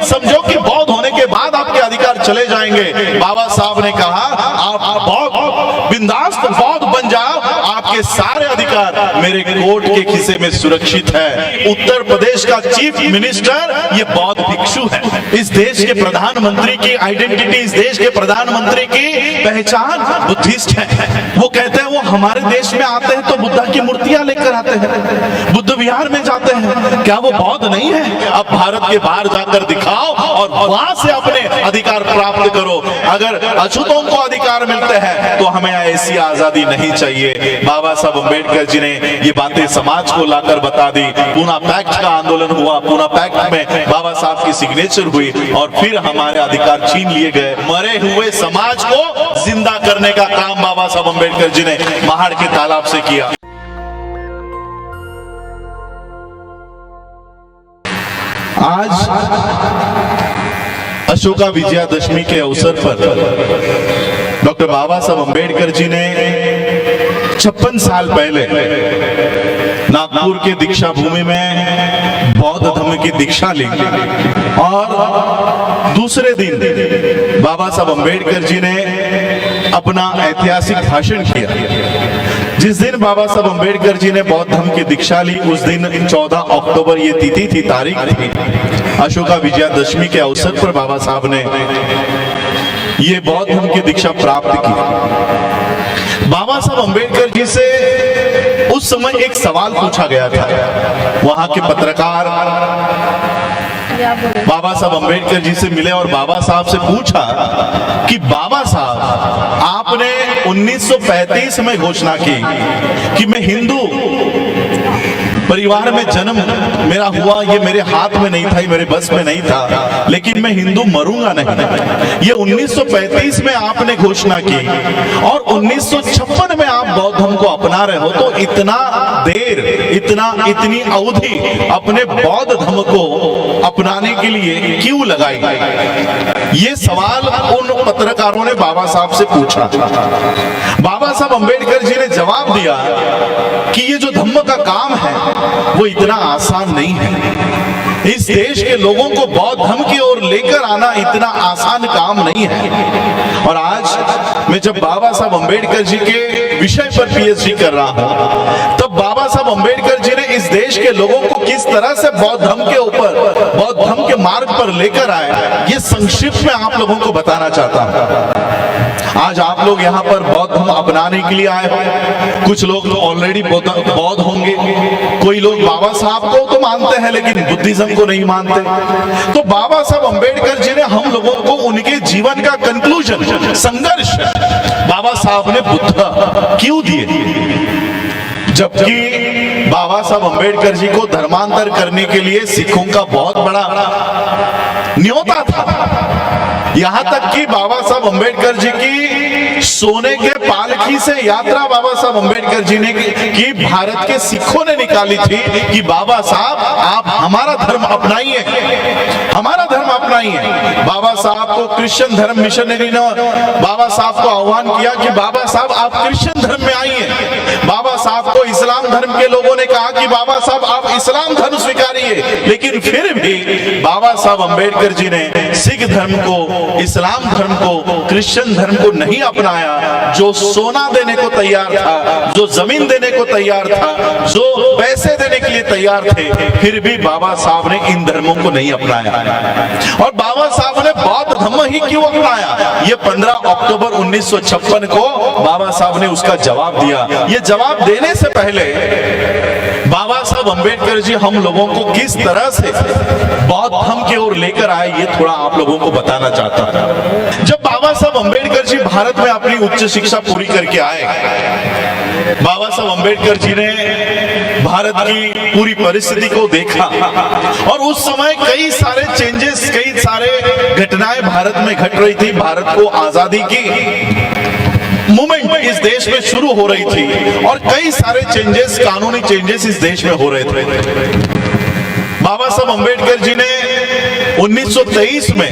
समझो कि बौद्ध होने के बाद आपके अधिकार चले जाएंगे। बाबा साहब ने कहा आप बौद्ध बिंदास बौद्ध बन जाओ, आपके सारे अधिकार मेरे कोर्ट के खिसे में सुरक्षित है। उत्तर प्रदेश का चीफ मिनिस्टर ये बौद्ध भिक्षु है। इस देश के प्रधानमंत्री की आइडेंटिटी, इस देश के प्रधानमंत्री की पहचान बुद्धिस्ट है। वो कहते हैं वो हमारे देश में आते हैं तो बुद्धा की मूर्तियां लेकर आते हैं, बुद्ध विहार में जाते हैं, क्या वो बौद्ध नहीं है? अब भारत के बाहर जाकर दिखाओ और वहां से अपने अधिकार प्राप्त करो। अगर अछूतों को अधिकार मिलते हैं तो हमें ऐसी आजादी नहीं चाहिए। बाबा साहब अम्बेडकर जी ने ये बातें समाज को लाकर बता दी। पूना पैक्ट का आंदोलन हुआ, पूना पैक्ट में बाबा साहब की सिग्नेचर हुई और फिर हमारे अधिकार छीन लिए गए। मरे हुए समाज को जिंदा करने का काम बाबा साहब अम्बेडकर जी ने महाड़ के तालाब से किया। आज अशोका विजयादशमी के अवसर पर डॉक्टर बाबा साहब अम्बेडकर जी ने 56 साल पहले नागपुर के दीक्षा भूमि में बौद्ध धर्म की दीक्षा ली और दूसरे दिन बाबा साहब अम्बेडकर जी ने अपना ऐतिहासिक भाषण किया। जिस दिन बाबा साहब अम्बेडकर जी ने बौद्ध धर्म की दीक्षा ली उस दिन 14 अक्टूबर ये तिथि थी, तारीख थी। अशोका विजयादशमी के अवसर पर बाबा साहब ने ये बौद्ध धर्म की दीक्षा प्राप्त की। बाबा साहब अम्बेडकर जी से उस समय एक सवाल पूछा गया था। वहां के पत्रकार बाबा साहब अम्बेडकर जी से मिले और बाबा साहब से पूछा कि बाबा साहब आपने 1935 में घोषणा की कि मैं हिंदू परिवार में जन्म मेरा हुआ, ये मेरे हाथ में नहीं था, ये मेरे बस में नहीं था, लेकिन मैं हिंदू मरूंगा नहीं। ये 1935 में आपने घोषणा की और 1956 में आप बौद्ध धर्म को अपना रहे हो, तो इतना देर इतनी अवधि अपने बौद्ध धर्म को अपनाने के लिए क्यों लगाई? ये सवाल उन पत्रकारों ने बाबा साहब से पूछा। बाबा साहब अम्बेडकर जी ने जवाब दिया कि ये जो धम्म का काम है वो इतना आसान नहीं है। इस देश के लोगों को बौद्ध धर्म की ओर लेकर आना इतना आसान काम नहीं है। और आज मैं जब बाबा साहब अम्बेडकर जी के विषय पर पीएचडी कर रहा हूं, तब बाबा साहब अम्बेडकर जी ने इस देश के लोगों को किस तरह से बौद्ध धर्म के ऊपर, बौद्ध धर्म के मार्ग पर लेकर आए, ये संक्षिप्त में आप लोगों को बताना चाहता हूं। आज आप लोग यहाँ पर बौद्ध धर्म अपनाने के लिए आए हो। कुछ लोग तो ऑलरेडी बौद्ध होंगे, कोई लोग बाबा साहब को तो मानते हैं लेकिन बुद्धिज्म को नहीं मानते। तो बाबा साहब अम्बेडकर जी ने हम लोगों को उनके जीवन का कंक्लूजन, संघर्ष बाबा साहब ने बुद्ध क्यों दिए, जबकि बाबा साहब अम्बेडकर जी को धर्मांतर करने के लिए सिखों का बहुत बड़ा न्योता था। यहां तक कि बाबा साहब अम्बेडकर जी की सोने के पालकी से यात्रा बाबा साहब अम्बेडकर जी ने की भारत के सिखों ने निकाली थी कि बाबा साहब आप हमारा धर्म अपनाइए, हमारा धर्म अपनाइए। बाबा साहब को क्रिश्चियन धर्म मिशनरी ने बाबा साहब को आह्वान किया कि बाबा साहब आप क्रिश्चियन धर्म में आइए। बाबा साहब को इस्लाम धर्म के लोगों ने कहा कि बाबा साहब आप इस्लाम धर्म स्वीकारिए, लेकिन फिर भी बाबा साहब अम्बेडकर जी ने सिख धर्म को, इस्लाम धर्म को, क्रिश्चियन धर्म को नहीं अपनाया। जो सोना देने को तैयार था, जो जमीन देने को तैयार था, जो पैसे देने के लिए तैयार थे, फिर भी बाबा साहब ने इन धर्मों को नहीं अपनाया। और बाबा साहब ने बौद्ध धर्म ही क्यों अपनाया? ये 15 अक्टूबर 1956 को बाबा साहब ने उसका जवाब दिया। ये जवाब देने से पहले बाबा साहब अम्बेडकर जी हम लोगों को किस तरह से बौद्ध धर्म की ओर लेकर आए, ये थोड़ा आप लोगों को बताना चाहता था। जब बाबा साहब अम्बेडकर जी भारत में अपनी उच्च शिक्षा पूरी करके आए, बाबा साहब अम्बेडकर जी ने भारत की पूरी परिस्थिति को देखा और उस समय कई सारे चेंजेस, कई सारे घटनाएं भारत में घट रही थी। भारत को आजादी की मूवमेंट इस देश में शुरू हो रही थी और कई सारे चेंजेस, कानूनी चेंजेस इस देश में हो रहे थे। बाबा साहब अम्बेडकर जी ने 1923 में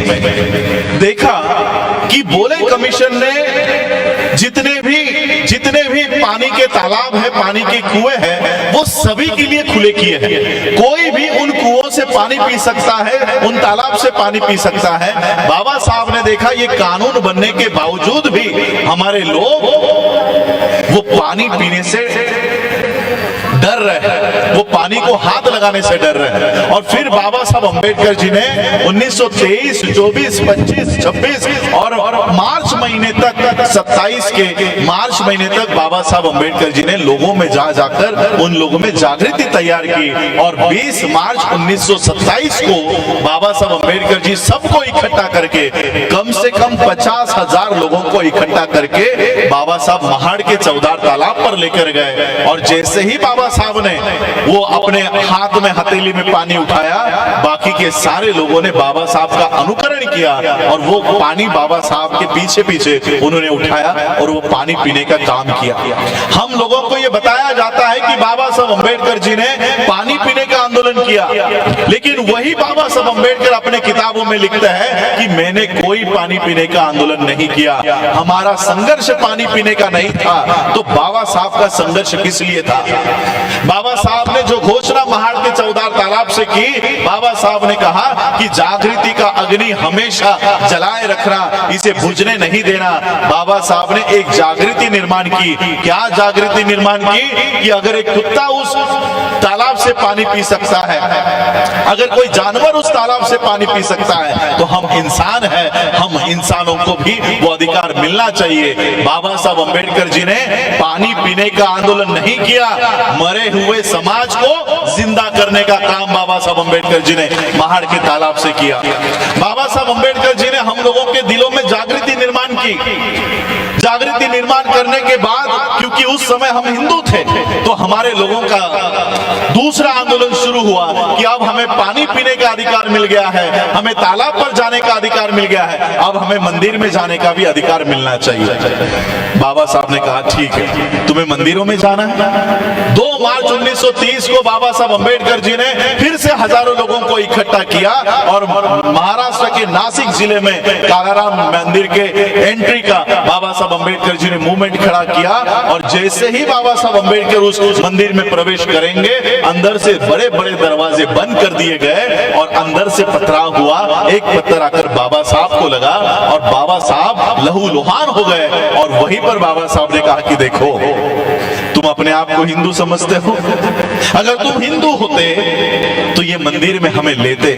देखा कि बोले कमीशन ने जितने भी पानी के तालाब है, पानी के कुएं हैं, वो सभी के लिए खुले किए हैं। कोई भी उन कुओं से पानी पी सकता है, उन तालाब से पानी पी सकता है। बाबा साहब ने देखा ये कानून बनने के बावजूद भी हमारे लोग वो पानी पीने से डर रहे हैं, वो पानी को हाथ लगाने से डर रहे हैं। और फिर बाबा साहब अंबेडकर जी ने 1923, 24, 25, 26 और मार्च महीने तक, 27 के मार्च महीने तक बाबा साहब अंबेडकर जी ने लोगों में जाकर उन लोगों में जागृति तैयार की। और 20 मार्च 1927 को बाबा साहब अंबेडकर जी सबको इकट्ठा करके, कम से कम 50,000 लोगों को इकट्ठा करके बाबा साहब महाड़ के चौदार तालाब पर लेकर गए। और जैसे ही बाबा साहब ने वो अपने हाथ में हथेली में पानी उठाया, बाकी के सारे लोगों ने बाबा साहब का अनुकरण किया और वो पानी बाबा साहब के पीछे पीछे उन्होंने उठाया और वो पानी पीने का काम किया। हम लोगों को ये बताया जाता है कि बाबा साहब अंबेडकर जी ने पानी पीने का आंदोलन किया, लेकिन वही बाबा साहब अंबेडकर अपने किताबों में लिखते हैं कि मैंने कोई पानी पीने का आंदोलन नहीं किया, हमारा संघर्ष पानी पीने का नहीं था। तो बाबा साहब का संघर्ष किस लिए था? बाबा साहब ने जो घोषणा महाड़ के चौदार तालाब से की, बाबा साहब ने कहा कि जागृति का अग्नि हमेशा जलाए रखना, इसे बुझने नहीं देना। बाबा साहब ने एक जागृति निर्माण की। क्या जागृति निर्माण की? कि अगर एक कुत्ता उस तालाब से पानी पी सकता है, अगर कोई जानवर उस तालाब से पानी पी सकता है, तो हम इंसान हैं, हम इंसानों को भी वो अधिकार मिलना चाहिए। बाबा साहब अंबेडकर जी ने पानी पीने का आंदोलन नहीं किया, मरे हुए समाज को जिंदा करने का काम बाबा साहब अंबेडकर जी ने महाड़ के तालाब से किया। बाबा साहब अंबेडकर जी ने हम लोगों के दिलों में जागृति निर्माण की। जागृति निर्माण करने के बाद, क्योंकि उस समय हम हिंदू थे, तो हमारे लोगों का दूसरा आंदोलन शुरू हुआ कि अब हमें पानी पीने का अधिकार मिल गया है, हमें तालाब पर जाने का अधिकार मिल गया है, अब हमें मंदिर में जाने का भी अधिकार मिलना चाहिए। बाबा साहब ने कहा ठीक है, तुम्हें मंदिरों में जाना है। 2 मार्च 1930 को बाबा साहब अंबेडकर जी ने फिर से हजारों लोगों को इकट्ठा किया और महाराष्ट्र के नासिक जिले में कालाराम मंदिर के एंट्री का बाबा साहब अंबेडकर जी ने मूवमेंट खड़ा किया। और जैसे ही बाबा साहब अंबेडकर उस मंदिर में प्रवेश करेंगे, अंदर से बड़े बड़े दरवाजे बंद कर दिए गए और अंदर से पथराव हुआ। एक पत्थर आकर बाबा साहब को लगा और बाबा साहब लहूलुहान हो गए। और वहीं पर बाबा साहब ने कहा कि देखो, तुम अपने आप को हिंदू समझते हो, अगर तुम हिंदू होते तो ये मंदिर में हमें लेते।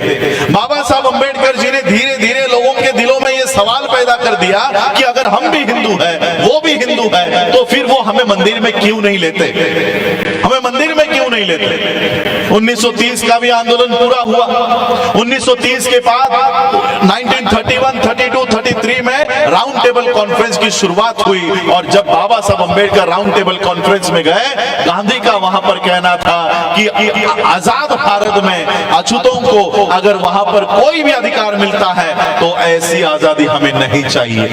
बाबा साहब अंबेडकर जी ने धीरे धीरे लोगों के दिलों में ये सवाल पैदा कर दिया कि अगर हम भी हिंदू हैं, वो भी हिंदू है, तो फिर वो हमें मंदिर में क्यों नहीं लेते, हमें मंदिर में क्यों नहीं लेते। 1930 का भी आंदोलन पूरा हुआ। 1930 के बाद 1931, 32, 33 में राउंड टेबल कॉन्फ्रेंस की शुरुआत हुई। और जब बाबा साहब अंबेडकर राउंड टेबल कॉन्फ्रेंस में गए, गांधी का वहां पर कहना था कि आजाद भारत में अछूतों को अगर वहां पर कोई भी अधिकार मिलता है तो ऐसी आजादी हमें नहीं चाहिए।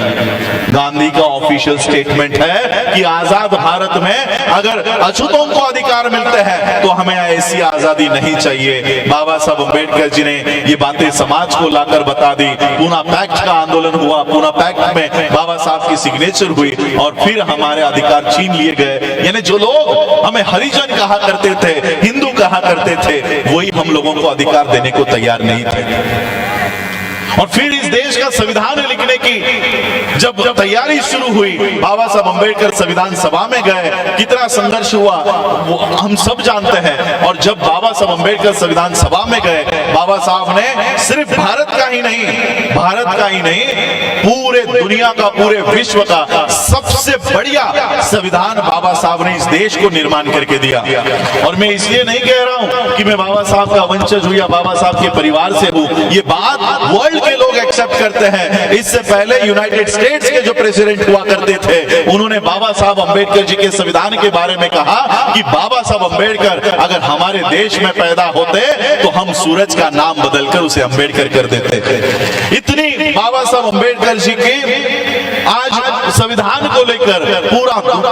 गांधी का ऑफिशियल स्टेटमेंट है कि आजाद भारत में अगर अछूतों को अधिकार मिलते हैं तो हमें ऐसी आजादी नहीं चाहिए। बाबा साहब अंबेडकर जी ने ये बातें समाज को लाकर बता दी। पूना पैक्ट का आंदोलन हुआ। पूना पैक्ट में बाबा साहब की सिग्नेचर हुई और फिर हमारे अधिकार छीन लिए गए। यानी जो लोग हमें हरिजन कहा करते थे, हिंदू कहा करते थे, वही हम लोगों को अधिकार देने को तैयार नहीं थे। और फिर इस देश का संविधान लिखने की जब तैयारी शुरू हुई, बाबा साहब अंबेडकर संविधान सभा में गए, कितना संघर्ष हुआ वो हम सब जानते हैं। और जब बाबा साहब अंबेडकर संविधान सभा में गए, बाबा साहब ने सिर्फ भारत का ही नहीं, पूरे दुनिया का, पूरे विश्व का सबसे बढ़िया संविधान बाबा साहब ने इस देश को निर्माण करके दिया। और मैं इसलिए नहीं कह रहा हूं कि मैं बाबा साहब का वंशज हूं या बाबा साहब के परिवार से हूं, ये बात वर्ल्ड के लोग एक्सेप्ट करते हैं। इससे पहले यूनाइटेड स्टेट्स के जो प्रेसिडेंट हुआ करते थे, उन्होंने बाबा साहब अंबेडकर जी के संविधान के बारे में कहा कि बाबा साहब अंबेडकर अगर हमारे देश में पैदा होते तो हम सूरज का नाम बदलकर उसे अंबेडकर कर देते थे। इतनी बाबा साहब अंबेडकर जी की आज संविधान को लेकर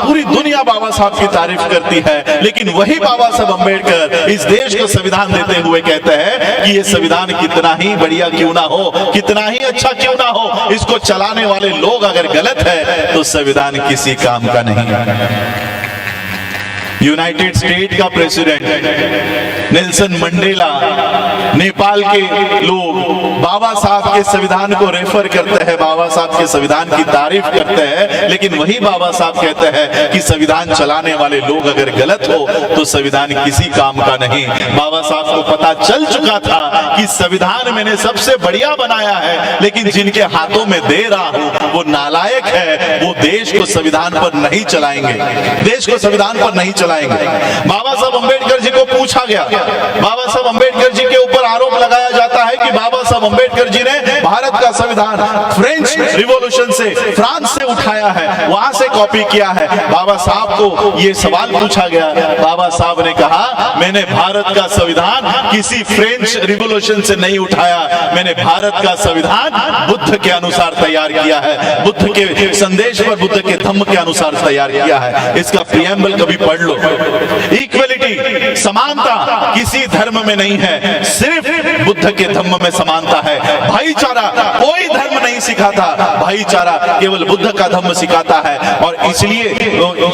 पूरी दुनिया बाबा साहब की तारीफ करती है, लेकिन वही बाबा साहब अम्बेडकर इस देश को संविधान देते हुए कहते हैं कि ये संविधान कितना ही बढ़िया क्यों ना हो, कितना ही अच्छा क्यों ना हो, इसको चलाने वाले लोग अगर गलत है तो संविधान किसी काम का नहीं है। यूनाइटेड स्टेट का प्रेसिडेंट नेल्सन मंडेला, नेपाल के लोग बाबा साहब के संविधान को रेफर करते हैं, बाबा साहब के संविधान की तारीफ करते हैं, लेकिन वही बाबा साहब कहते हैं कि संविधान चलाने वाले लोग अगर गलत हो तो संविधान किसी काम का नहीं। बाबा साहब को पता चल चुका था कि संविधान मैंने सबसे बढ़िया बनाया है, लेकिन जिनके हाथों में दे रहा हूं वो नालायक है, वो देश को संविधान पर नहीं चलाएंगे, देश को संविधान पर नहीं चलाएंगे। बाबा साहब अम्बेडकर जी को पूछा गया, बाबा साहब अम्बेडकर जी के ऊपर आरोप लगाया जाता है कि बाबा साहब अम्बेडकर जी ने भारत का संविधान फ्रेंच रिवॉल्यूशन से, फ्रांस से उठाया है, वहां से कॉपी किया है। बाबा साहब को यह सवाल पूछा गया, बाबा साहब ने कहा मैंने भारत का संविधान किसी फ्रेंच रिवॉल्यूशन से नहीं उठाया, मैंने भारत का संविधान बुद्ध के अनुसार तैयार किया है, बुद्ध के संदेश पर, बुद्ध के धम्म के अनुसार तैयार किया है। इसका प्रीएम्बल कभी पढ़ लो। इक्वलिटी, समानता किसी धर्म में नहीं है, सिर्फ बुद्ध के धम्म में समानता है। भाईचारा कोई धर्म नहीं सिखाता, भाईचारा केवल बुद्ध का धम्म सिखाता है। और इसलिए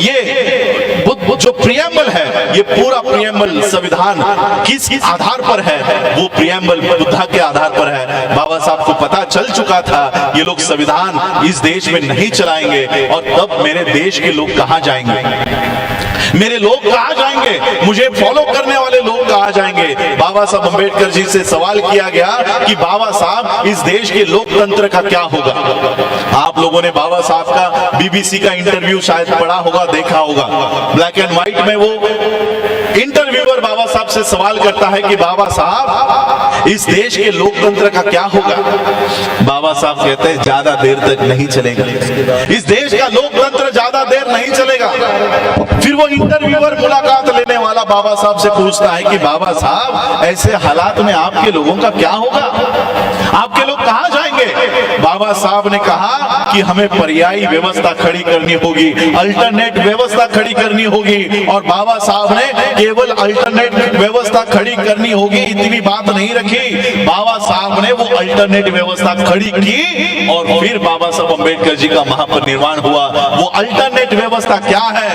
ये जो प्रीएम्बल है, ये पूरा प्रीएम्बल संविधान किस आधार पर है, वो प्रीएम्बल बुद्ध के आधार पर है। बाबा साहब को पता चल चुका था ये लोग संविधान इस देश में नहीं चलाएंगे, और तब मेरे देश के लोग कहां जाएंगे, मेरे लोग कहां जाएंगे, मुझे फॉलो करने वाले लोग कहां जाएंगे। बाबा साहब अम्बेडकर जी से सवाल किया गया कि बाबा साहब इस देश के लोकतंत्र का क्या होगा। आप लोगों ने बाबा साहब का बीबीसी का इंटरव्यू शायद पढ़ा होगा, देखा होगा। ब्लैक एंड व्हाइट में वो इंटरव्यूअर बाबा साहब से सवाल करता है कि बाबा साहब इस देश के लोकतंत्र का क्या होगा। बाबा साहब कहते हैं ज्यादा देर तक नहीं चलेगा, इस देश का लोकतंत्र ज्यादा देर नहीं चलेगा। फिर वो इंटरव्यूअर मुलाकात लेने वाला बाबा साहब से पूछता है कि बाबा साहब ऐसे हालात में आपके लोगों का क्या होगा, आपके लोग कहां जाएंगे। बाबा साहब ने कहा कि हमें पर्यायी व्यवस्था खड़ी करनी होगी, अल्टरनेट व्यवस्था खड़ी करनी होगी। और बाबा साहब ने केवल अल्टरनेट व्यवस्था खड़ी करनी होगी इतनी बात नहीं रखी, बाबा साहब ने वो अल्टरनेट व्यवस्था खड़ी की और फिर बाबा साहब अम्बेडकर जी का महापरिनिर्वाण हुआ। वो अल्टरनेट व्यवस्था क्या है,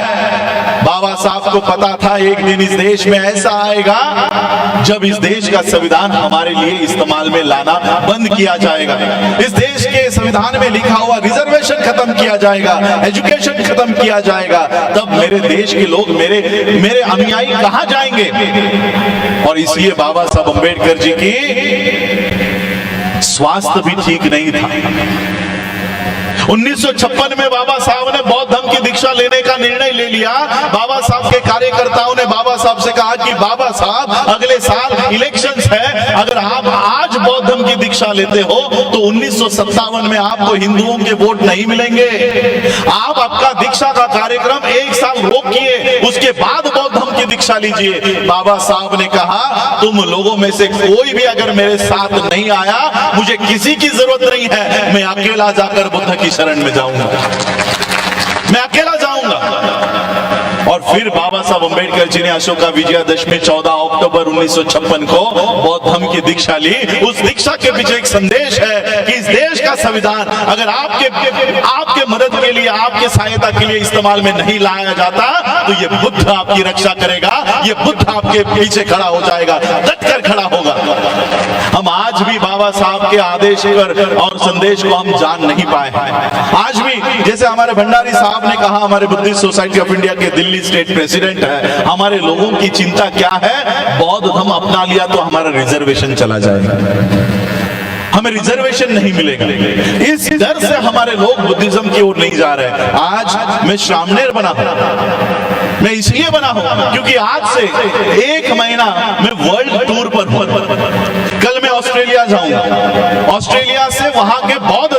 बाबा साहब को पता था एक दिन इस देश में ऐसा आएगा जब इस देश का संविधान हमारे लिए इस्तेमाल में लाना बंद किया जाएगा, इस देश के संविधान में लिखा हुआ रिजर्वेशन खत्म किया जाएगा, एजुकेशन खत्म किया जाएगा, तब मेरे देश के लोग, मेरे अनुयायी कहां जाएंगे। और इसलिए बाबा साहब अम्बेडकर जी की स्वास्थ्य भी ठीक नहीं था। 1956 में बाबा साहब ने बौद्ध धर्म की दीक्षा लेने का निर्णय ले लिया। बाबा साहब के कार्यकर्ताओं ने बाबा साहब से कहा कि बाबा साहब अगले साल इलेक्शंस है, अगर आप आज बौद्ध धर्म की दीक्षा लेते हो तो 1957 में आपको हिंदुओं के वोट नहीं मिलेंगे। आप आपका दीक्षा का कार्यक्रम एक साल रोकिए, उसके बाद बौद्ध धर्म की दीक्षा लीजिए। बाबा साहब ने कहा तुम लोगों में से कोई भी अगर मेरे साथ नहीं आया, मुझे किसी की जरूरत नहीं है, मैं अकेला जाकर बुद्ध की शरण में जाऊंगा, मैं अकेला जाऊंगा। और फिर बाबा साहब अम्बेडकर जी ने अशोका विजयादशमी 14 अक्टूबर 1956 को बौद्ध धर्म की दीक्षा ली। उस दीक्षा के पीछे एक संदेश है कि इस देश का संविधान अगर आपके मदद के लिए, आपके सहायता के लिए इस्तेमाल में नहीं लाया जाता तो ये बुद्ध आपकी रक्षा करेगा, ये बुद्ध आपके पीछे खड़ा हो जाएगा, डटकर खड़ा होगा। हम आज भी बाबा साहब के आदेश और संदेश को हम जान नहीं पाए हैं। आज भी जैसे हमारे भंडारी साहब ने कहा, हमारे बुद्धिस्ट सोसाइटी ऑफ इंडिया के दिल्ली स्टेट प्रेसिडेंट है, हमारे लोगों की चिंता क्या है, बौद्ध धर्म अपना लिया तो हमारा रिजर्वेशन चला जाएगा, हमें रिजर्वेशन नहीं मिलेगा। इस डर से हमारे लोग बुद्धिज्म की ओर नहीं जा रहे। आज मैं श्रामणेर बना हूं, मैं इसलिए बना हूं क्योंकि आज से 1 महीना मैं वर्ल्ड टूर पर हूं। कल मैं ऑस्ट्रेलिया जाऊंगा, ऑस्ट्रेलिया से वहां के बौद्ध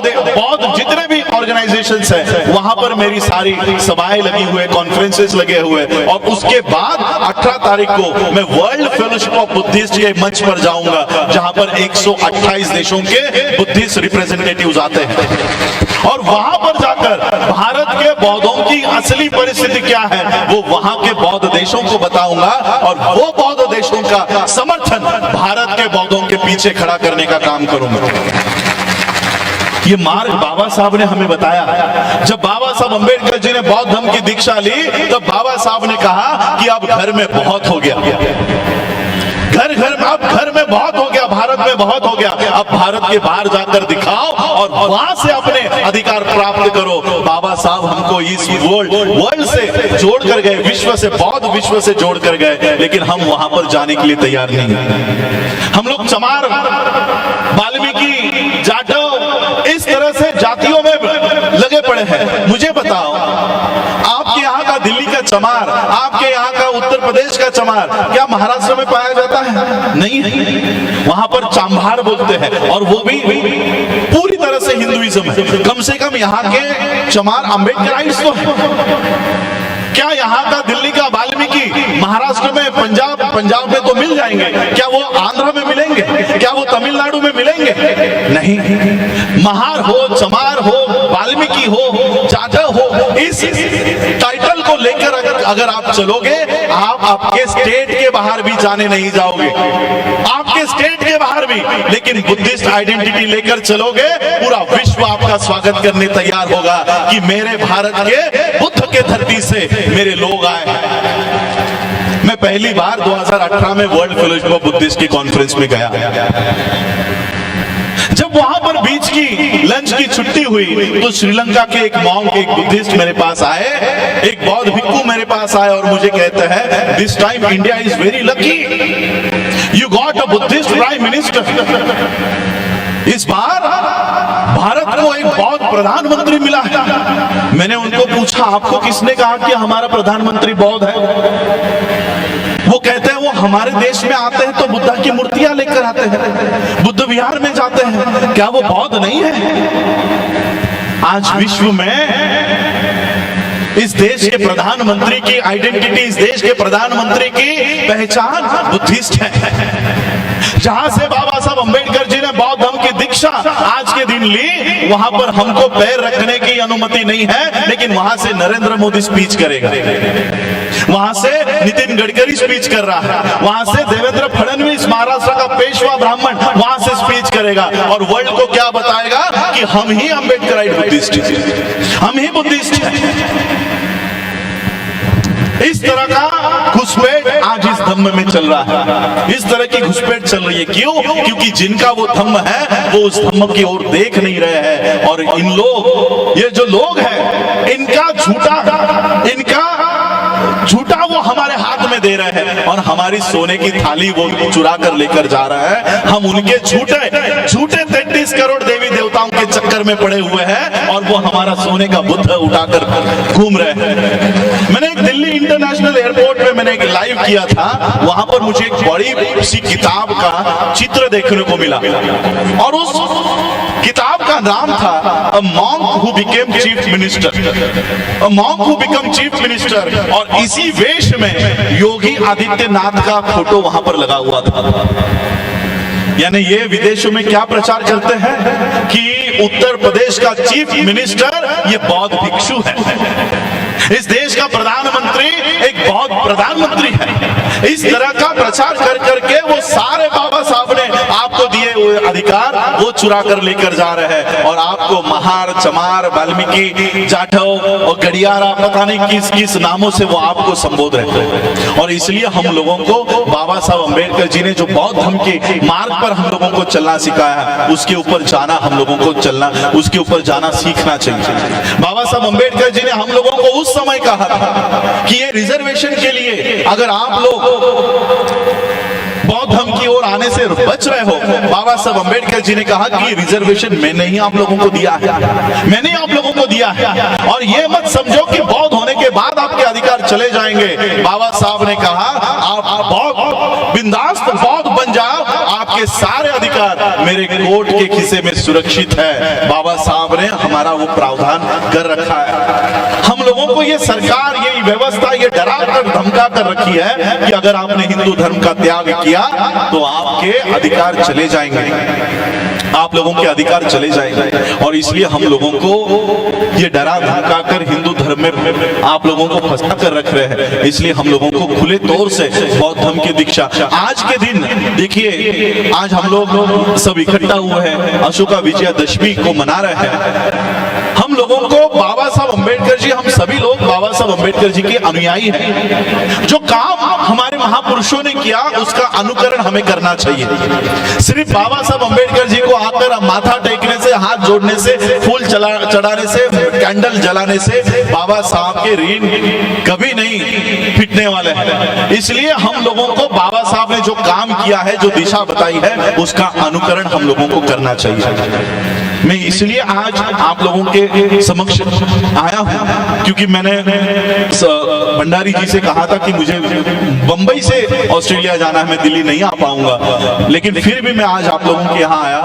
जितने भी ऑर्गेनाइजेशन ऑर्गेनाइजेशंस है, वहां पर मेरी सारी सभाएं लगी हुए, कॉन्फ्रेंसेस लगे हुए, और उसके बाद 18 तारीख को मैं वर्ल्ड फेलोशिप ऑफ बुद्धिस्ट के मंच पर जाऊंगा, जहां पर 128 देशों के बुद्धिस्ट रिप्रेजेंटेटिव्स आते हैं, और वहां पर जाकर भारत के बौद्धों की असली परिस्थिति क्या है वो वहां के बौद्ध देशों को बताऊंगा, और वो बौद्ध देशों का समर्थन भारत के बौद्धों के पीछे खड़ा करने का काम करूंगा। ये मार्ग बाबा साहब ने हमें बताया। जब बाबा साहब अंबेडकर जी ने बौद्ध धर्म की दीक्षा ली, तब बाबा साहब ने कहा कि अब घर में बहुत हो गया, घर घर में, अब घर में बहुत हो गया, भारत में बहुत हो गया, अब भारत के बाहर जाकर दिखाओ और वहां से अपने अधिकार प्राप्त करो। बाबा साहब हमको इस वर्ल्ड से जोड़ कर गए, विश्व से, बौद्ध विश्व से जोड़ कर गए, लेकिन हम वहां पर जाने के लिए तैयार नहीं हैं। हम लोग चमार, वाल्मीकि, जाटव, इस तरह से जातियों में लगे पड़े हैं। मुझे बताओ, आपके यहाँ का दिल्ली का चमार, आपके यहाँ का उत्तर प्रदेश का चमार क्या महाराष्ट्र में पाया जाता है? नहीं है। वहां पर चांभार बोलते हैं, और वो भी पूरी तरह से हिंदुइज्म है। कम से कम यहाँ के चमार अम्बेडकराइट्स तो है। क्या यहाँ का दिल्ली का वाल्मीकि महाराष्ट्र में, पंजाब में तो मिल जाएंगे, क्या वो आंध्र में मिलेंगे? क्या वो तमिलनाडु में मिलेंगे? नहीं। महार हो, चमार हो, वाल्मीकि हो, जाटव हो, इस टाइटल को लेकर अगर आप चलोगे, आप आपके स्टेट के बाहर भी जाने नहीं जाओगे, आपके स्टेट के बाहर भी। लेकिन बुद्धिस्ट आइडेंटिटी लेकर चलोगे, पूरा विश्व आपका स्वागत करने तैयार होगा कि मेरे भारत के बुद्ध के धरती से मेरे लोग आए। मैं पहली बार 2018 में वर्ल्ड फेलोशिप ऑफ बुद्धिस्ट की कॉन्फ्रेंस में गया। जब वहां पर बीच की लंच की छुट्टी हुई, तो श्रीलंका के एक मॉन्क, एक बुद्धिस्ट मेरे पास आए, एक बौद्ध भिक्खु मेरे पास आए और मुझे कहते हैं, this time India is very lucky, you got a Buddhist prime minister. इस बार भारत को एक बौद्ध प्रधानमंत्री मिला है। मैंने उनको पूछा, आपको किसने कहा कि हमारा प्रधानमंत्री बौद्ध है? वो कहते हैं, वो हमारे देश में आते हैं तो बुद्धा की मूर्तियां लेकर आते हैं, बुद्ध विहार में जाते हैं, क्या वो बौद्ध नहीं है? आज विश्व में इस देश के प्रधानमंत्री की आइडेंटिटी, इस देश के प्रधानमंत्री की पहचान बुद्धिस्ट है। जहां से बाबा साहब अंबेडकर जी ने बौद्ध धर्म की दीक्षा आज के दिन ली, वहां पर हमको पैर रखने की अनुमति नहीं है, लेकिन वहां से नरेंद्र मोदी स्पीच करेगा, वहां से नितिन गडकरी स्पीच कर रहा है, वहां से देवेंद्र फडणवीस, महाराष्ट्र का पेशवा ब्राह्मण, वहां से स्पीच करेगा, और वर्ल्ड को क्या बताएगा कि हम ही अम्बेडकराइट बुद्धिस्ट हैं, हम ही बुद्धिस्ट हैं। इस तरह का घुसपैठ आज इस धम्म में चल रहा है, इस तरह की घुसपैठ चल रही है। क्यों? क्योंकि जिनका वो धम्म है, वो उस धम्म की ओर देख नहीं रहे हैं, और इन लोग, ये जो लोग हैं, इनका झूठा वो हमारे हाथ में दे रहे हैं, और हमारी सोने की थाली वो चुरा कर लेकर जा रहा है। हम उनके झूठे 33 करोड़ देवी देवताओं के चक्कर में पड़े हुए हैं, और वो हमारा सोने का बुद्ध उठाकर घूम रहे हैं। मैंने एक दिल्ली इंटरनेशनल एयरपोर्ट में मैंने एक लाइव किया था, वहां पर मुझे एक बड़ी सी किताब का चित्र देखने को मिला, और उस किताब का नाम था a monk who became chief minister, a monk who become chief minister, और इसी वेश में योगी आदित्यनाथ का फोटो वहां पर लगा हुआ था। यानी ये विदेशों में क्या प्रचार करते हैं कि उत्तर प्रदेश का चीफ मिनिस्टर ये बौद्ध भिक्षु है, इस देश का प्रधानमंत्री एक बौद्ध प्रधानमंत्री है। इस तरह का प्रचार कर करके वो सारे बाबा साहब ने आपको दिए हुए अधिकार वो चुरा कर लेकर जा रहे हैं, और आपको महार, चमार, वाल्मीकि, जाटव और गड़ियारा, पता नहीं किस किस नामों से वो आपको संबोध रहे हैं। और इसलिए हम लोगों को बाबा साहब अंबेडकर जी ने जो बौद्ध धर्म के मार्ग पर हम लोगों को चलना सिखाया है, उसके ऊपर जाना हम लोगों को चलना, उसके ऊपर जाना सीखना चाहिए। बाबा साहब अंबेडकर जी ने हम लोगों को उस समय कहा था कि ये रिजर्वेशन के लिए अगर आप लोग बौद्ध धर्म की की ओर आने से बच रहे हो, बाबा साहब अंबेडकर जी ने कहा कि रिजर्वेशन मैंने ही आप लोगों को दिया है, मैंने आप लोगों को दिया है, और ये मत समझो कि बौद्ध होने के बाद आपके अधिकार चले जाएंगे। बाबा साहब ने कहा आप बौद्ध बिंदास बौद्ध बन जाओ, आपके सारे अधिकार मेरे कोर्ट के खिसे में सुरक्षित है। बाबा साहब ने हमारा वो प्रावधान कर रखा है। हम लोगों को ये सरकार, ये व्यवस्था ये डरा कर धमका कर रखी है कि अगर आपने हिंदू धर्म का त्याग किया तो आपके अधिकार चले जाएंगे, आप लोगों के अधिकार चले जाएंगे। और इसलिए हम लोगों को ये डरा धमका कर हिंदू धर्म में आप लोगों को फंसा कर रख रहे हैं। इसलिए हम लोगों को खुले तौर से बौद्ध धर्म की दीक्षा, आज के दिन देखिए, आज हम लोग सब इकट्ठा हुए हैं, अशोका विजयादशमी को मना रहे हैं। हम लोगों को बाबा साहब अंबेडकर जी, हम सभी लोग बाबा साहब अंबेडकर जी के अनुयायी हैं। जो काम हमारे महापुरुषों ने किया उसका अनुकरण हमें करना चाहिए। सिर्फ बाबा साहब अंबेडकर जी को आकर माथा टेकने से, हाथ जोड़ने से, फूल चढ़ाने से, कैंडल जलाने से बाबा साहब के ऋण कभी नहीं फिटने वाले हैं। इसलिए हम लोगों को बाबा साहब ने जो काम किया है, जो दिशा बताई है, उसका अनुकरण हम लोगों को करना चाहिए। मैं इसलिए आज आप लोगों के समक्ष आया हूं क्योंकि मैंने भंडारी जी से कहा था कि मुझे बंबई से ऑस्ट्रेलिया जाना है, मैं दिल्ली नहीं आ पाऊंगा, लेकिन फिर भी मैं आज आप लोगों के यहाँ आया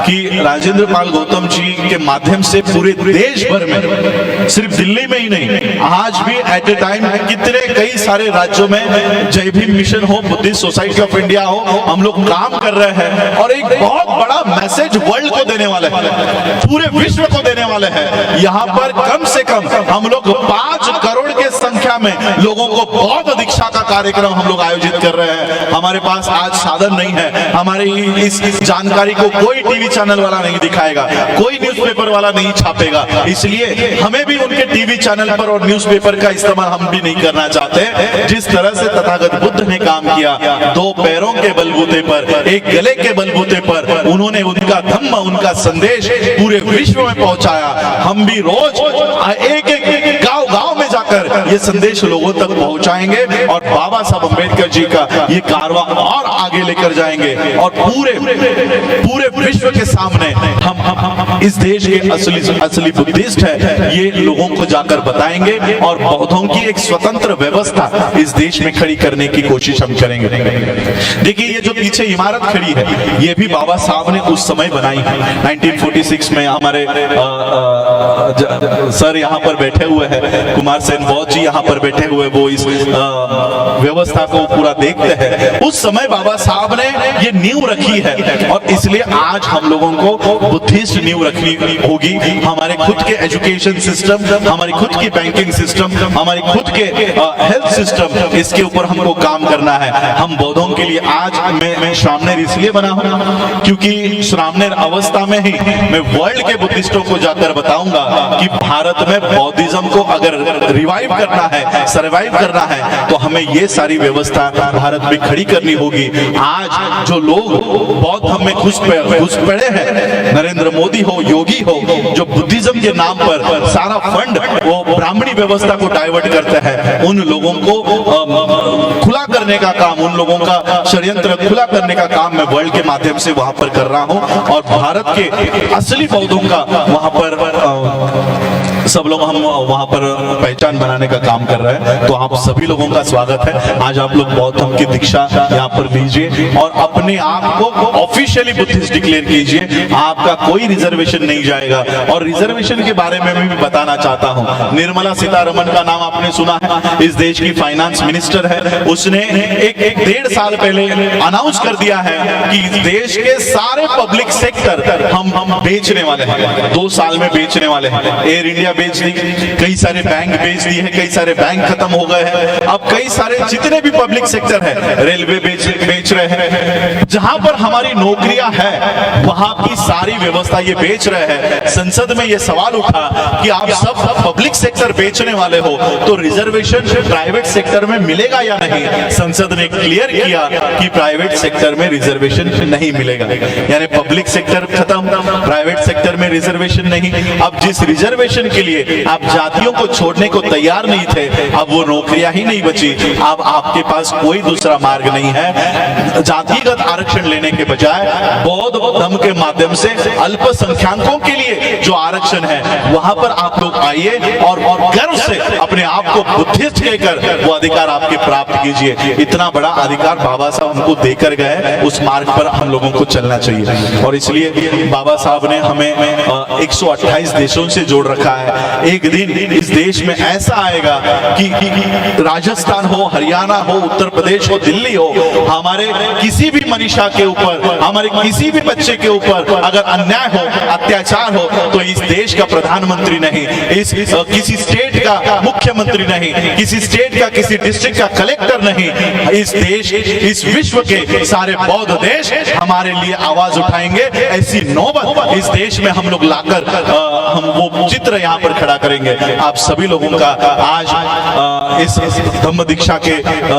कि राजेंद्र पाल गौतम जी के माध्यम से पूरे देश भर में, सिर्फ दिल्ली में ही नहीं, आज भी एट ए टाइम कितने कई सारे राज्यों में जय भीम मिशन हो, बुद्धिस्ट सोसाइटी ऑफ इंडिया हो, हम लोग काम कर रहे हैं और एक बहुत बड़ा मैसेज वर्ल्ड को देने वाले हैं, पूरे विश्व को देने वाले हैं। यहाँ पर कम से कम हम लोग 5 करोड़ के संख्या में लोगों को बौद्ध दीक्षा का कार्यक्रम हम लोग आयोजित कर रहे हैं। हमारे पास आज साधन नहीं है, हमारे इस जानकारी को कोई टीवी चैनल वाला नहीं दिखाएगा, कोई न्यूज़पेपर वाला नहीं छापेगा, इसलिए हमें भी उनके टीवी चैनल पर और न्यूज़पेपर का इस्तेमाल हम भी नहीं करना चाहते। जिस तरह से तथागत बुद्ध ने काम किया, 2 पैरों के बलबूते पर, एक गले के बलबूते पर उन्होंने उनका धम्म, उनका संदेश पूरे विश्व में पहुंचाया। हम भी रोज एक एक गांव में जाकर ये संदेश लोगों तक पहुंचाएंगे और बाबा साहब अंबेडकर जी का ये कारवां और आगे लेकर जाएंगे और पूरे विश्व के सामने हम इस देश के असली बुद्धिस्ट है ये लोगों को जाकर बताएंगे और बौद्धों की एक स्वतंत्र व्यवस्था इस देश में खड़ी करने की कोशिश हम करेंगे। देखिए, ये जो पीछे इमारत खड़ी है ये भी बाबा साहब ने उस समय बनाई है। 1946 में हमारे सर यहाँ पर बैठे हुए हैं, कुमार सेन बौद्ध जी यहाँ पर बैठे हुए, वो इस व्यवस्था को पूरा देखते हैं। उस समय बाबा साहब ने ये नींव रखी है और इसलिए आज हम लोगों को बुद्धिस्ट नींव रखनी होगी। हमारे खुद के एजुकेशन सिस्टम, हमारी खुद की बैंकिंग सिस्टम, हमारी खुद के हेल्थ सिस्टम, इसके ऊपर हमको काम करना है। हम बौद्धों के लिए आज मैं श्रामणेर इसलिए बना हूँ क्योंकि श्रामणेर अवस्था में ही मैं वर्ल्ड के बुद्धिस्टों को जाकर बताऊंगा कि भारत में बौद्धिज्म को अगर रिवाइव करना है, सर्वाइव करना है, तो हमें ये सारी व्यवस्था भारत में खड़ी करनी होगी। आज जो लोग बौद्ध धर्म में घुस पड़े हैं, नरेंद्र मोदी हो, योगी हो, जो बुद्धिज्म के नाम पर सारा फंड वो ब्राह्मणी व्यवस्था को डाइवर्ट करते हैं, उन लोगों को खुला करने का काम, उन लोगों का षड्यंत्र खुला करने का काम मैं वर्ल्ड के माध्यम से वहां पर कर रहा हूं और भारत के असली बौद्धों का वहां पर सब लोग हम वहां पर पहचान बनाने का काम कर रहे हैं। तो आप सभी लोगों का स्वागत है। आज आप लोग बौद्ध धर्म की दीक्षा यहाँ पर लीजिए और अपने आप को ऑफिशियली बुद्धिस्ट डिक्लेयर कीजिए। आपका कोई रिजर्वेशन नहीं जाएगा। और रिजर्वेशन के बारे में भी बताना चाहता हूँ, निर्मला सीतारमण का नाम आपने सुना है, इस देश की फाइनेंस मिनिस्टर है। उसने एक 1.5 साल पहले अनाउंस कर दिया है कि देश के सारे पब्लिक सेक्टर हम बेचने वाले हैं, 2 साल में बेचने वाले हैं। एयर इंडिया बेच दी, कई सारे बैंक बेच दिए हैं, कई सारे बैंक खत्म हो गए हैं। अब कई सारे जितने भी पब्लिक सेक्टर है, रेलवे बेच रहे हैं, जहां पर हमारी नौकरियां हैं वहां की सारी व्यवस्था ये बेच रहे हैं। संसद में ये सवाल उठा कि आप सब पब्लिक सेक्टर बेचने वाले हो तो रिजर्वेशन प्राइवेट सेक्टर में मिलेगा या नहीं। संसद ने क्लियर किया कि प्राइवेट सेक्टर में रिजर्वेशन नहीं मिलेगा, यानी पब्लिक सेक्टर खत्म, प्राइवेट सेक्टर में रिजर्वेशन नहीं। अब जिस रिजर्वेशन के लिए आप जातियों को छोड़ने को तैयार नहीं थे, अब वो नौकरियां ही नहीं बची। अब आपके पास कोई दूसरा मार्ग नहीं है। जातिगत आरक्षण लेने के बजाय बौद्ध धर्म के माध्यम से अल्पसंख्यकों के लिए जो आरक्षण है वहां पर आप लोग आइए और गर्व से अपने आप को बुद्धिस्ट कहकर वो अधिकार आपके प्राप्त कीजिए। इतना बड़ा अधिकार बाबा साहब हमको देकर गए, उस मार्ग पर हम लोगों को चलना चाहिए। और इसलिए बाबा साहब ने हमें 128 देशों से जोड़ रखा है। एक दिन इस देश में ऐसा आएगा कि राजस्थान हो, हरियाणा हो, उत्तर प्रदेश हो, दिल्ली हो, हमारे किसी भी मनीषा के ऊपर, हमारे किसी भी बच्चे के ऊपर अगर अन्याय हो, अत्याचार हो, तो इस देश का प्रधानमंत्री नहीं, किसी स्टेट का मुख्यमंत्री नहीं, किसी स्टेट का, किसी डिस्ट्रिक्ट का कलेक्टर नहीं, इस देश, इस विश्व के सारे बौद्ध देश हमारे लिए आवाज उठाएंगे। ऐसी नौबत इस देश में हम लोग लाकर हम वो चित्र यहाँ पर खड़ा करेंगे। आप सभी लोगों का आज इस धम्म दीक्षा के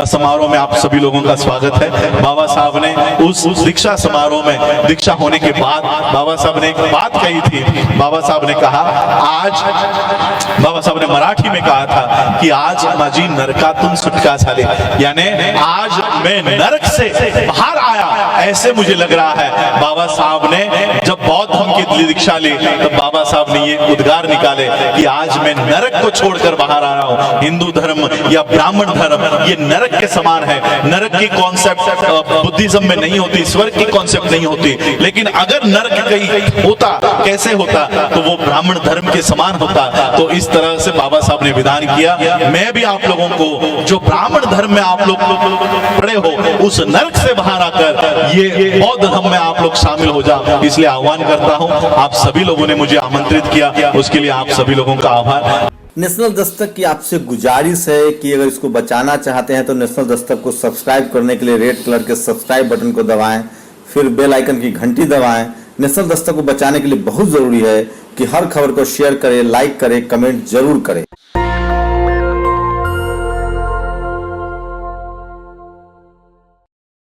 समारोह में आप सभी लोगों का स्वागत है। बाबा साहब ने उस दीक्षा समारोह में, दीक्षा होने के बाद बाबा साहब ने एक बात कही थी। बाबा साहब ने कहा, आज बाबा साहब ने मराठी में कहा था कि आज माझी नरकातून सुटका झाली, यानी आज मैं नरक से बाहर आया, ऐसे मुझे लग रहा है। बाबा साहब ने जब बौद्ध धर्म की दीक्षा ली तो बाबा साहब ने ये उद्गार निकाले कि आज मैं नरक को छोड़कर बाहर आ रहा हूँ। हिंदू धर्म या ब्राह्मण धर्म ये नरक के समान है। नरक की कॉन्सेप्ट बुद्धिज्म में नहीं होती, स्वर्ग की कॉन्सेप्ट नहीं होती, लेकिन अगर नरक कहीं होता, कैसे होता, तो वो ब्राह्मण धर्म के समान होता। तो इस तरह से बाबा साहब ने विधान किया। मैं भी आप लोगों को, जो ब्राह्मण धर्म में आप लोग पड़े हो, उस नरक से बाहर आकर ये बौद्ध धर्म में आप लोग शामिल हो जाओ, इसलिए आह्वान करता हूं। आप सभी लोगों ने मुझे आमंत्रित किया, उसके लिए आप सभी लोगों का आभार। नेशनल दस्तक की आपसे गुजारिश है कि अगर इसको बचाना चाहते हैं तो नेशनल दस्तक को सब्सक्राइब करने के लिए रेड कलर के सब्सक्राइब बटन को दबाएं, फिर बेल आइकन की घंटी दबाएं। नेशनल दस्तक को बचाने के लिए बहुत जरूरी है कि हर खबर को शेयर करें, लाइक करें, कमेंट जरूर करें।